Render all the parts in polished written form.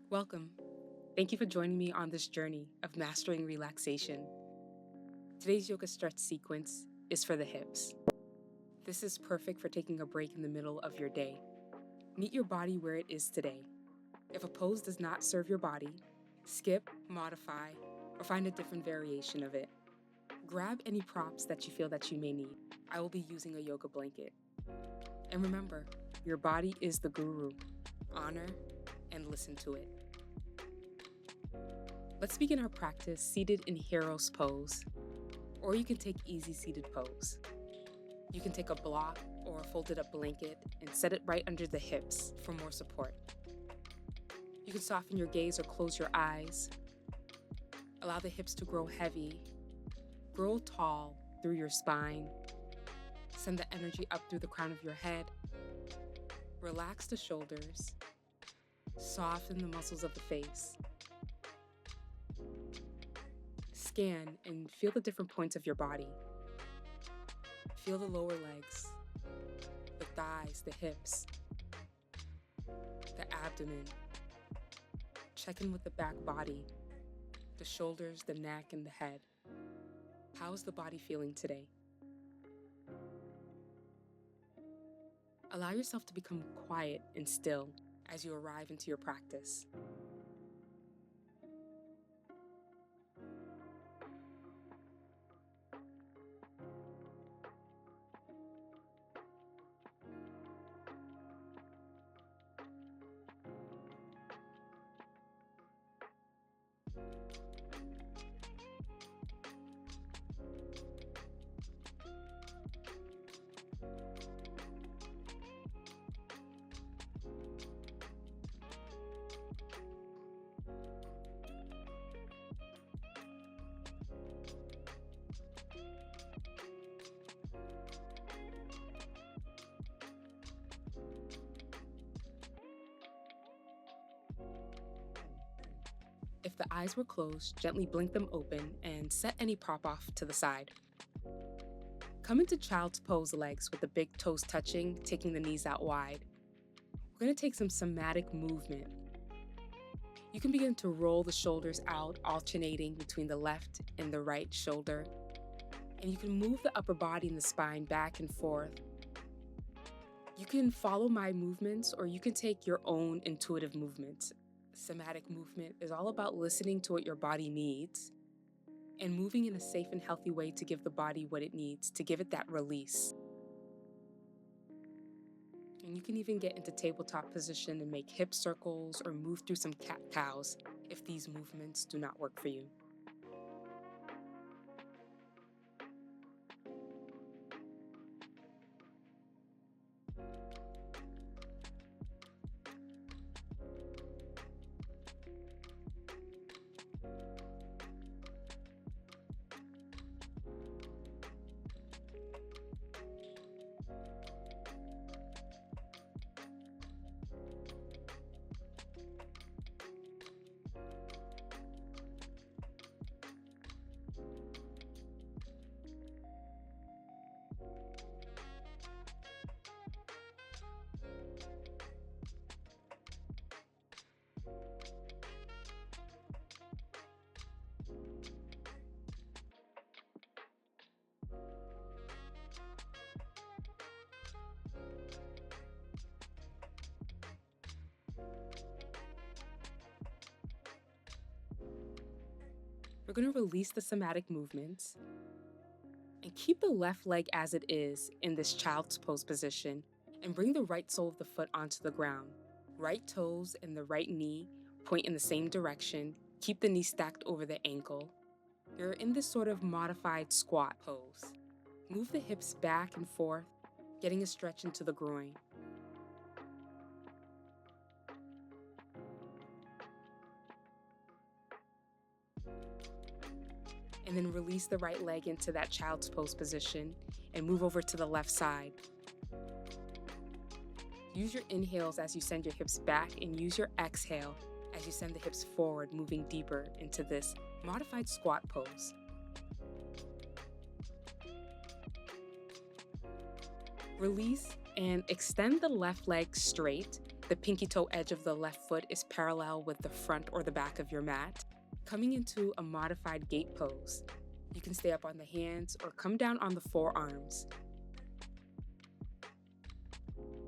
Welcome. Thank you for joining me on this journey of mastering relaxation. Today's yoga stretch sequence is for the hips. This is perfect for taking a break in the middle of your day. Meet your body where it is today. If a pose does not serve your body, skip, modify, or find a different variation of it. Grab any props that you feel that you may need. I will be using a yoga blanket. And remember, your body is the guru. Honor and listen to it. Let's begin our practice seated in hero's pose, or you can take easy seated pose. You can take a block or a folded up blanket and set it right under the hips for more support. You can soften your gaze or close your eyes. Allow the hips to grow heavy. Grow tall through your spine. Send the energy up through the crown of your head. Relax the shoulders. Soften the muscles of the face. Scan and feel the different points of your body. Feel the lower legs, the thighs, the hips, the abdomen. Check in with the back body, the shoulders, the neck, and the head. How is the body feeling today? Allow yourself to become quiet and still as you arrive into your practice. If the eyes were closed, gently blink them open and set any prop off to the side. Come into child's pose legs with the big toes touching, taking the knees out wide. We're going to take some somatic movement. You can begin to roll the shoulders out, alternating between the left and the right shoulder. And you can move the upper body and the spine back and forth. You can follow my movements, or you can take your own intuitive movements. Somatic movement is all about listening to what your body needs and moving in a safe and healthy way to give the body what it needs, to give it that release. And you can even get into tabletop position and make hip circles or move through some cat-cows if these movements do not work for you. We're going to release the somatic movements and keep the left leg as it is in this child's pose position and bring the right sole of the foot onto the ground. Right toes and the right knee point in the same direction. Keep the knee stacked over the ankle. You're in this sort of modified squat pose. Move the hips back and forth, getting a stretch into the groin. And then release the right leg into that child's pose position and move over to the left side. Use your inhales as you send your hips back and use your exhale as you send the hips forward, moving deeper into this modified squat pose. Release and extend the left leg straight The pinky toe edge of the left foot is parallel with the front or the back of your mat. Coming into a modified gate pose, you can stay up on the hands or come down on the forearms.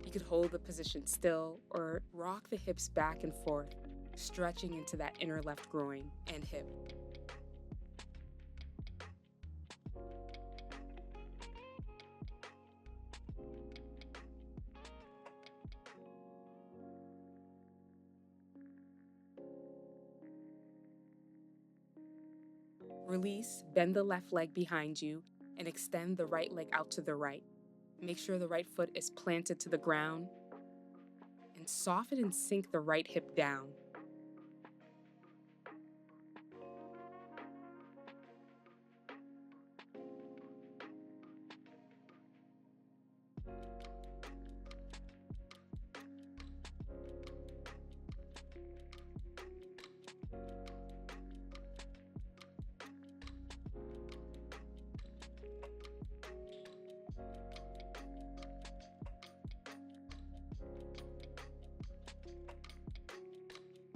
You could hold the position still or rock the hips back and forth, stretching into that inner left groin and hip. Release, bend the left leg behind you, and extend the right leg out to the right. Make sure the right foot is planted to the ground, and soften and sink the right hip down.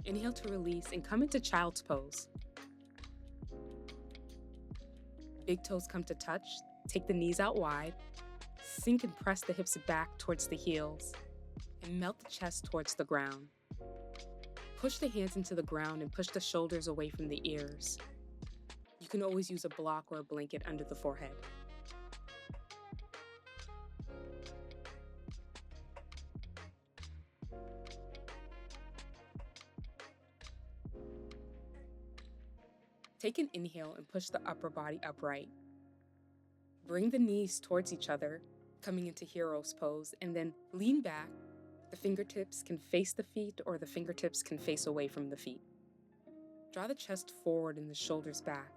Inhale to release and come into child's pose. Big toes come to touch, take the knees out wide, sink and press the hips back towards the heels, and melt the chest towards the ground. Push the hands into the ground and push the shoulders away from the ears. You can always use a block or a blanket under the forehead. Take an inhale and push the upper body upright. Bring the knees towards each other, coming into hero's pose, and then lean back. The fingertips can face the feet or the fingertips can face away from the feet. Draw the chest forward and the shoulders back.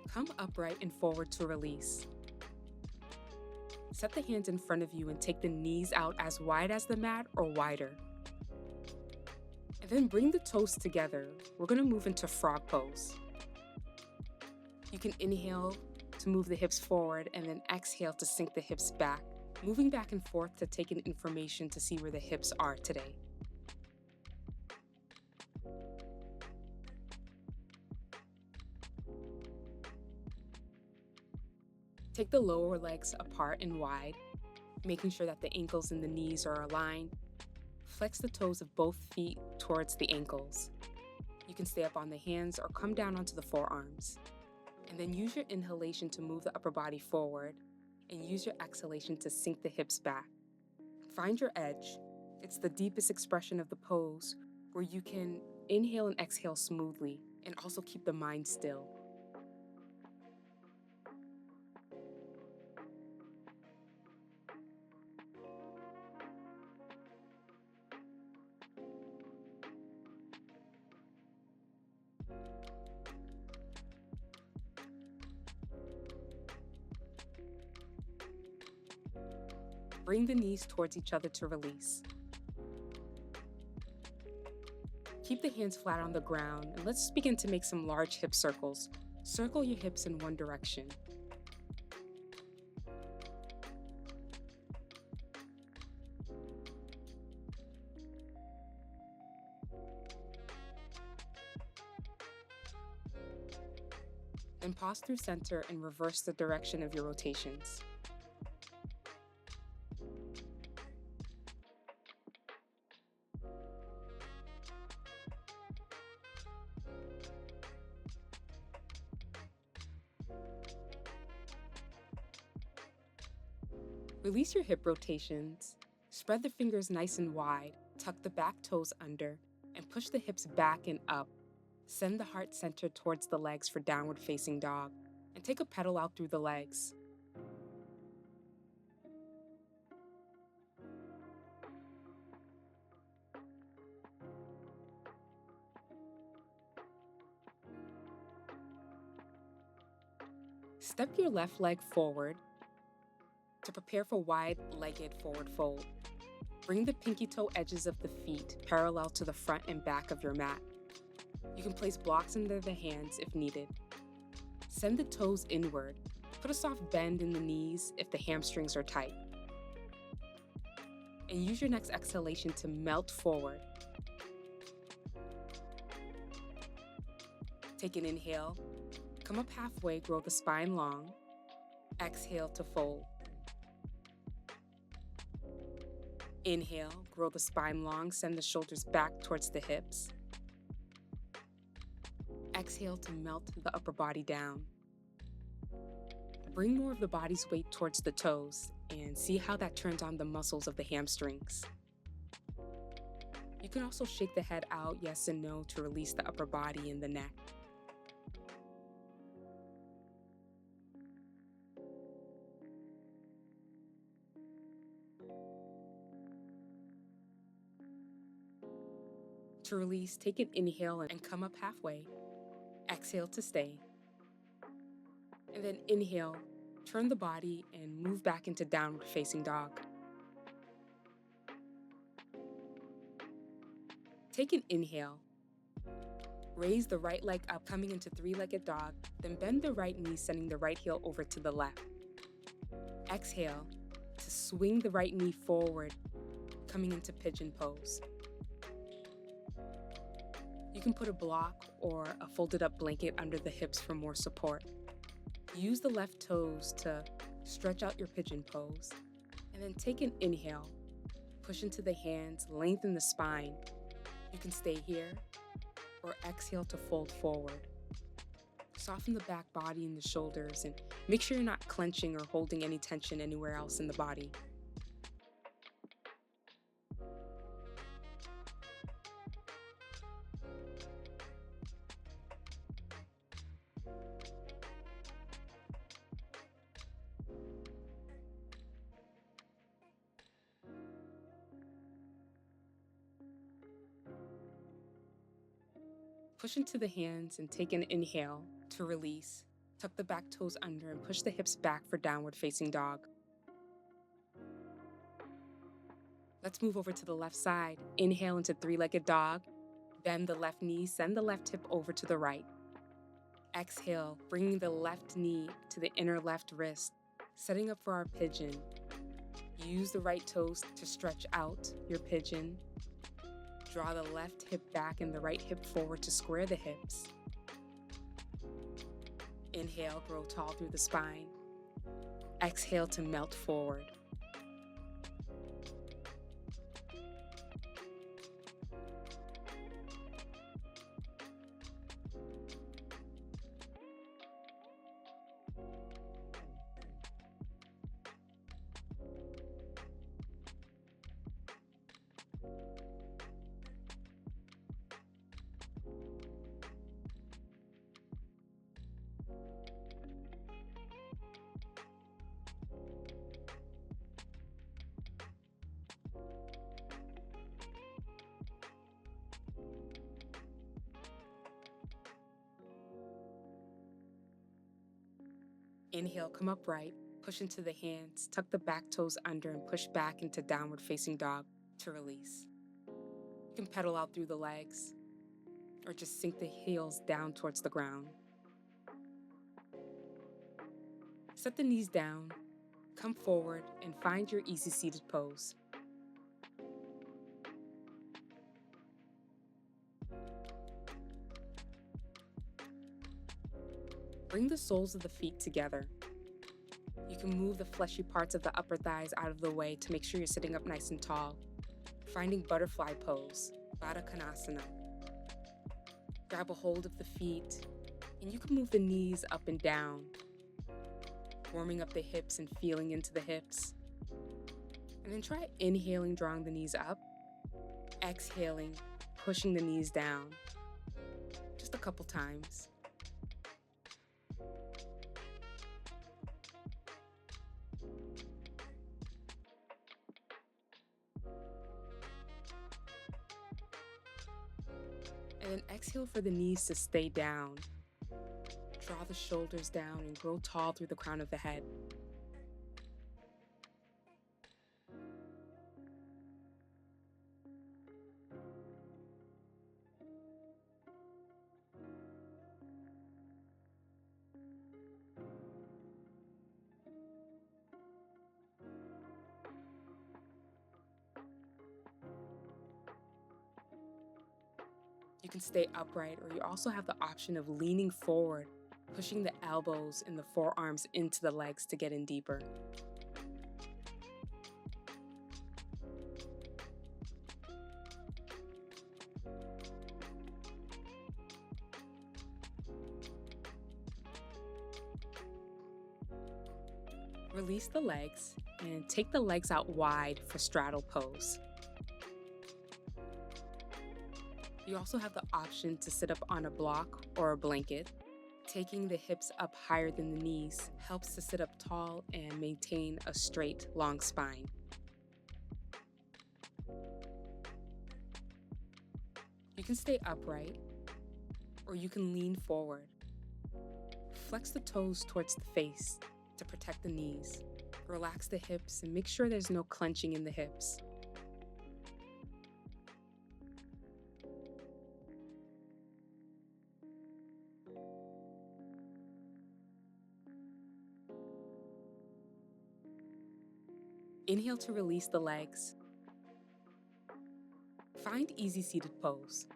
Come upright and forward to release. Set the hands in front of you and take the knees out as wide as the mat or wider. And then bring the toes together. We're going to move into frog pose. You can inhale to move the hips forward and then exhale to sink the hips back, moving back and forth to take in information to see where the hips are today. Take the lower legs apart and wide, making sure that the ankles and the knees are aligned. Flex the toes of both feet towards the ankles. You can stay up on the hands or come down onto the forearms. And then use your inhalation to move the upper body forward and use your exhalation to sink the hips back. Find your edge. It's the deepest expression of the pose where you can inhale and exhale smoothly and also keep the mind still. Bring the knees towards each other to release. Keep the hands flat on the ground, and let's begin to make some large hip circles. Circle your hips in one direction. Then pause through center and reverse the direction of your rotations. Release your hip rotations. Spread the fingers nice and wide, tuck the back toes under, and push the hips back and up. Send the heart center towards the legs for downward facing dog, and take a pedal out through the legs. Step your left leg forward to prepare for wide-legged forward fold. Bring the pinky toe edges of the feet parallel to the front and back of your mat. You can place blocks under the hands if needed. Send the toes inward. Put a soft bend in the knees if the hamstrings are tight. And use your next exhalation to melt forward. Take an inhale. Come up halfway, grow the spine long. Exhale to fold. Inhale, grow the spine long, send the shoulders back towards the hips. Exhale to melt the upper body down. Bring more of the body's weight towards the toes and see how that turns on the muscles of the hamstrings. You can also shake the head out yes and no to release the upper body and the neck. To release, take an inhale and come up halfway. Exhale to stay. And then inhale, turn the body and move back into downward facing dog. Take an inhale. Raise the right leg up, coming into three-legged dog, then bend the right knee, sending the right heel over to the left. Exhale to swing the right knee forward, coming into pigeon pose. You can put a block or a folded up blanket under the hips for more support. Use the left toes to stretch out your pigeon pose. And then take an inhale. Push into the hands, lengthen the spine. You can stay here or exhale to fold forward. Soften the back body and the shoulders and make sure you're not clenching or holding any tension anywhere else in the body. Push into the hands and take an inhale to release. Tuck the back toes under and push the hips back for downward facing dog. Let's move over to the left side. Inhale into three-legged dog. Bend the left knee, send the left hip over to the right. Exhale, bringing the left knee to the inner left wrist, setting up for our pigeon. Use the right toes to stretch out your pigeon. Draw the left hip back and the right hip forward to square the hips. Inhale, grow tall through the spine. Exhale to melt forward. Inhale, come upright, push into the hands, tuck the back toes under and push back into downward facing dog to release. You can pedal out through the legs or just sink the heels down towards the ground. Set the knees down, come forward and find your easy seated pose. Bring the soles of the feet together. You can move the fleshy parts of the upper thighs out of the way to make sure you're sitting up nice and tall. Finding butterfly pose, Baddha Konasana. Grab a hold of the feet, and you can move the knees up and down, warming up the hips and feeling into the hips. And then try inhaling, drawing the knees up, exhaling, pushing the knees down. Just a couple times. And then exhale for the knees to stay down. Draw the shoulders down and grow tall through the crown of the head. You can stay upright, or you also have the option of leaning forward, pushing the elbows and the forearms into the legs to get in deeper. Release the legs and take the legs out wide for straddle pose. You also have the option to sit up on a block or a blanket. Taking the hips up higher than the knees helps to sit up tall and maintain a straight, long spine. You can stay upright, or you can lean forward. Flex the toes towards the face to protect the knees. Relax the hips and make sure there's no clenching in the hips. Inhale to release the legs. Find easy seated pose.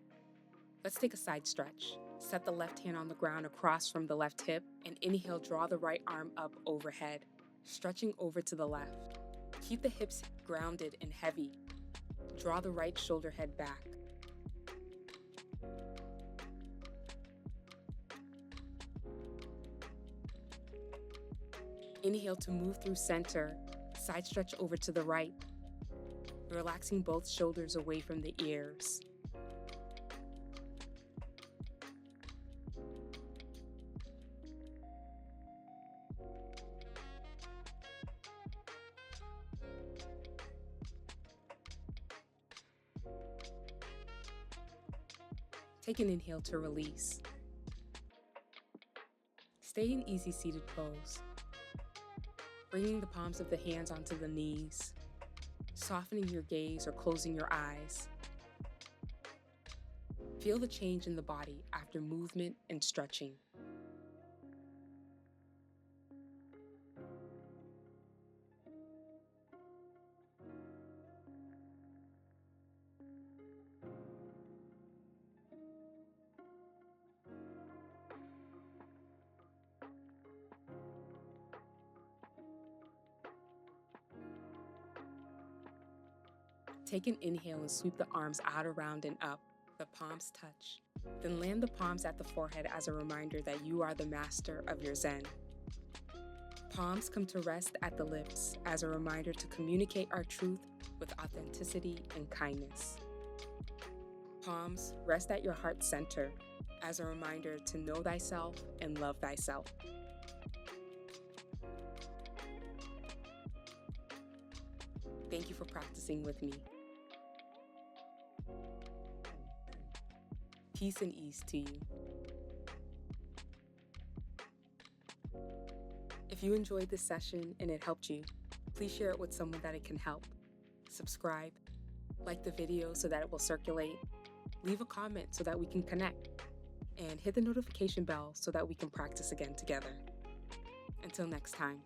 Let's take a side stretch. Set the left hand on the ground across from the left hip and inhale, draw the right arm up overhead, stretching over to the left. Keep the hips grounded and heavy. Draw the right shoulder head back. Inhale to move through center, side stretch over to the right, relaxing both shoulders away from the ears. Take an inhale to release. Stay in easy seated pose, bringing the palms of the hands onto the knees, softening your gaze or closing your eyes. Feel the change in the body after movement and stretching. Take an inhale and sweep the arms out, around, and up. The palms touch. Then land the palms at the forehead as a reminder that you are the master of your Zen. Palms come to rest at the lips as a reminder to communicate our truth with authenticity and kindness. Palms rest at your heart center as a reminder to know thyself and love thyself. Thank you for practicing with me. Peace and ease to you. If you enjoyed this session and it helped you, please share it with someone that it can help. Subscribe, like the video so that it will circulate, leave a comment so that we can connect, and hit the notification bell so that we can practice again together. Until next time.